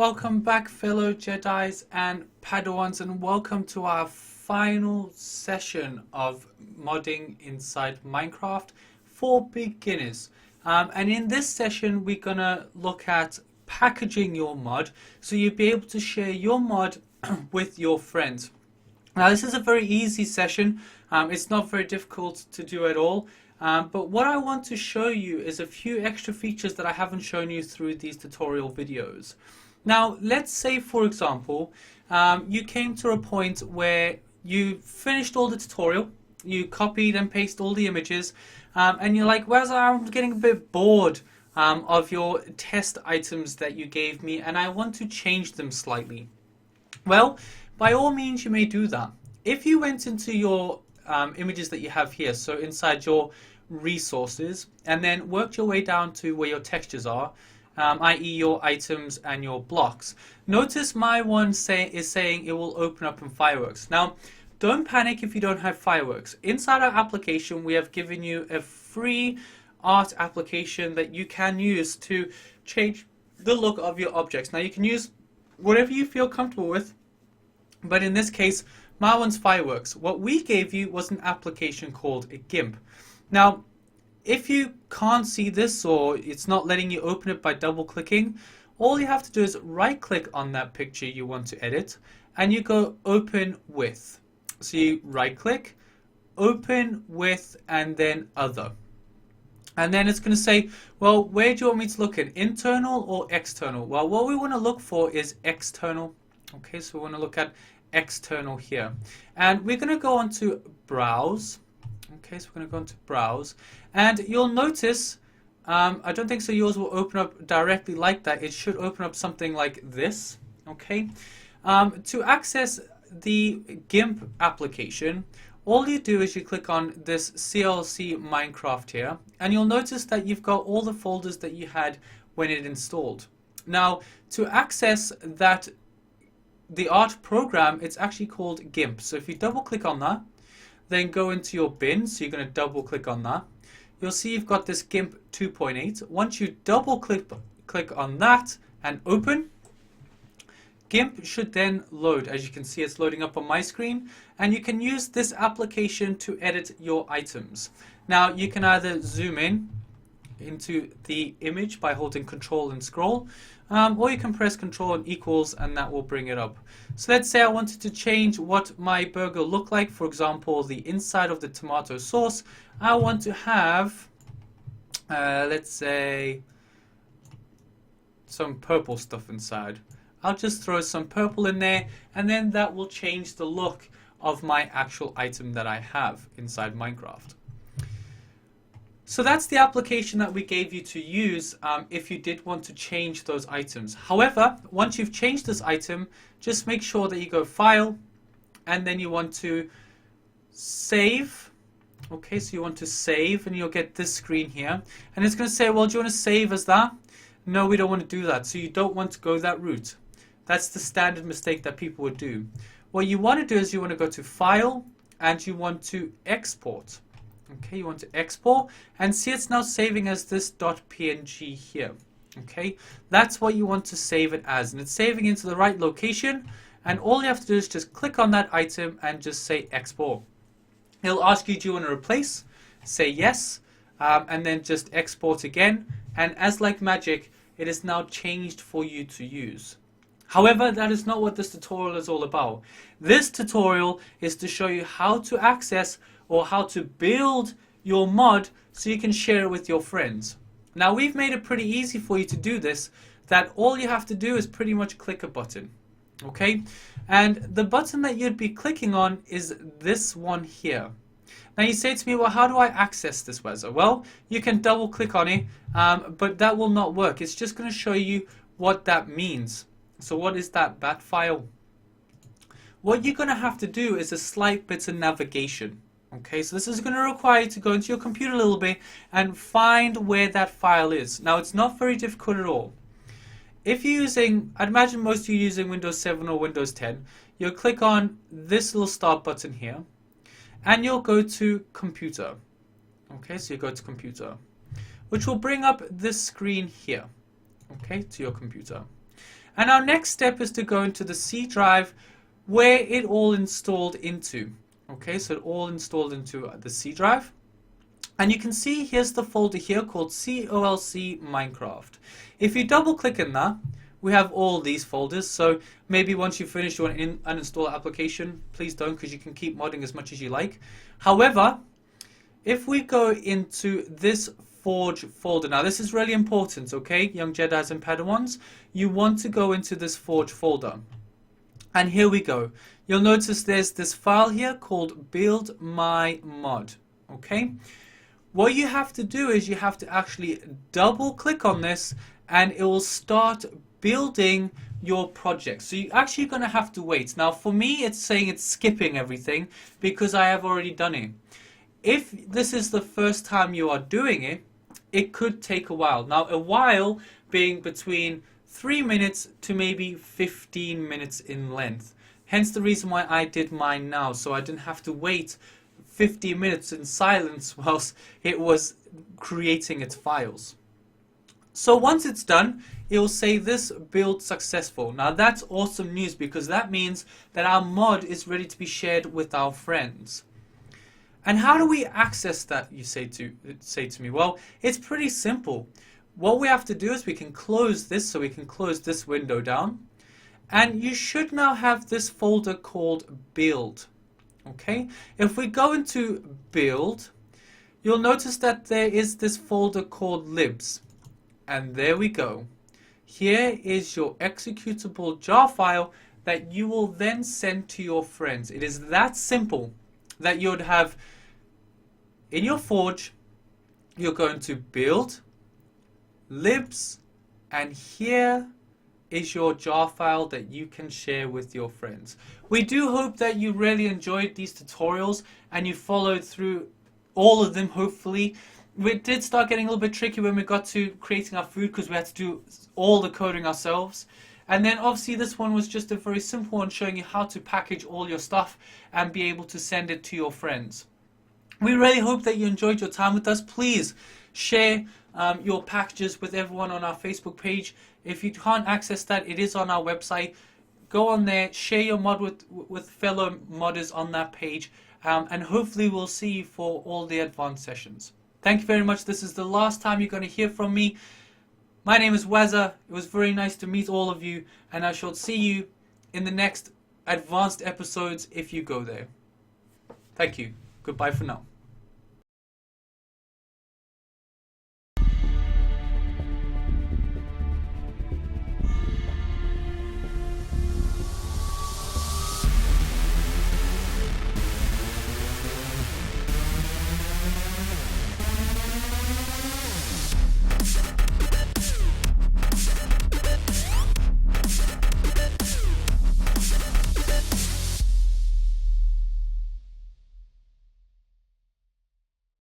Welcome back, fellow Jedis and Padawans, and welcome to our final session of modding inside Minecraft for beginners. And in this session, we're gonna look at packaging your mod so you'll be able to share your mod with your friends. Now, this is a very easy session. It's not very difficult to do at all. But what I want to show you is a few extra features that I haven't shown you through these tutorial videos. Now, let's say, for example, you came to a point where you finished all the tutorial, you copied and pasted all the images, and you're like, well, I'm getting a bit bored of your test items that you gave me, and I want to change them slightly. Well, by all means, you may do that. If you went into your images that you have here, so inside your resources, and then worked your way down to where your textures are, i.e. your items and your blocks. Notice my one is saying it will open up in Fireworks. Now, don't panic if you don't have Fireworks. Inside our application, we have given you a free art application that you can use to change the look of your objects. Now, you can use whatever you feel comfortable with, but in this case, my one's Fireworks. What we gave you was an application called a GIMP. Now, if you can't see this or it's not letting you open it by double clicking, all you have to do is right click on that picture you want to edit and you go open with. So you right click, open with, and then other. And then it's going to say, well, where do you want me to look at, internal or external? Well, what we want to look for is external. Okay, so we want to look at external here. And we're going to go on to browse. Okay, so we're going to go into browse, and you'll notice, I don't think so yours will open up directly like that. It should open up something like this. Okay, to access the GIMP application, all you do is you click on this CLC Minecraft here, and you'll notice that you've got all the folders that you had when it installed. Now, to access the art program, it's actually called GIMP. So if you double click on that, then go into your bin, so you're going to double click on that. You'll see you've got this GIMP 2.8. Once you double click on that and open, GIMP should then load. As you can see, it's loading up on my screen, and you can use this application to edit your items. Now, you can either zoom in into the image by holding Control and scroll, or you can press Control and equals, and that will bring it up. So let's say I wanted to change what my burger looked like. For example, the inside of the tomato sauce. I want to have, let's say, some purple stuff inside. I'll just throw some purple in there, and then that will change the look of my actual item that I have inside Minecraft. So that's the application that we gave you to use if you did want to change those items. However, once you've changed this item, just make sure that you go File, and then you want to Save. Okay, so you want to save, and you'll get this screen here. And it's going to say, well, do you want to save as that? No, we don't want to do that. So you don't want to go that route. That's the standard mistake that people would do. What you want to do is you want to go to File, and you want to Export. Okay, you want to export, and see it's now saving as this .png here. Okay, that's what you want to save it as, and it's saving into the right location, and all you have to do is just click on that item and just say export. It'll ask you, do you want to replace? Say yes, and then just export again, and as like magic, it is now changed for you to use. However, that is not what this tutorial is all about. This tutorial is to show you how to access or how to build your mod so you can share it with your friends. Now, we've made it pretty easy for you to do this, that all you have to do is pretty much click a button. Okay, and the button that you'd be clicking on is this one here. Now you say to me, well, how do I access this, Weza? Well, you can double click on it, but that will not work. It's just going to show you what that means. So what is that bat file? What you're going to have to do is a slight bit of navigation. Okay, so this is going to require you to go into your computer a little bit and find where that file is. Now, it's not very difficult at all. If you're using, I'd imagine most of you using Windows 7 or Windows 10, you'll click on this little start button here, and you'll go to Computer. Okay, so you go to Computer, which will bring up this screen here, okay, to your computer. And our next step is to go into the C drive where it all installed into. Okay, so it all installed into the C drive. And you can see here's the folder here called COLC Minecraft. If you double click in that, we have all these folders. So maybe once you finish you want to uninstall the application, please don't, because you can keep modding as much as you like. However, if we go into this Forge folder, now this is really important, okay, young Jedis and Padawans, you want to go into this Forge folder. And here we go. You'll notice there's this file here called build my mod, okay? What you have to do is you have to actually double click on this and it will start building your project. So you're actually going to have to wait. Now for me it's saying it's skipping everything because I have already done it. If this is the first time you are doing it, it could take a while. Now a while being between 3 minutes to maybe 15 minutes in length. Hence the reason why I did mine now, so I didn't have to wait 15 minutes in silence whilst it was creating its files. So once it's done, it will say this build successful. Now that's awesome news because that means that our mod is ready to be shared with our friends. And how do we access that, you say to me? Well, it's pretty simple. What we have to do is we can close this, so we can close this window down. And you should now have this folder called build. Okay, if we go into build, you'll notice that there is this folder called libs. And there we go. Here is your executable jar file that you will then send to your friends. It is that simple that you'd have in your Forge. You're going to build libs, and here is your jar file that you can share with your friends. We do hope that you really enjoyed these tutorials and you followed through all of them, hopefully. We did start getting a little bit tricky when we got to creating our food because we had to do all the coding ourselves. And then obviously this one was just a very simple one showing you how to package all your stuff and be able to send it to your friends. We really hope that you enjoyed your time with us. Please share your packages with everyone on our Facebook page. If you can't access that, it is on our website. Go on there, share your mod with fellow modders on that page, and hopefully we'll see you for all the advanced sessions. Thank you very much. This is the last time you're going to hear from me. My name is Wazza. It was very nice to meet all of you, and I shall see you in the next advanced episodes if you go there. Thank you. Goodbye for now.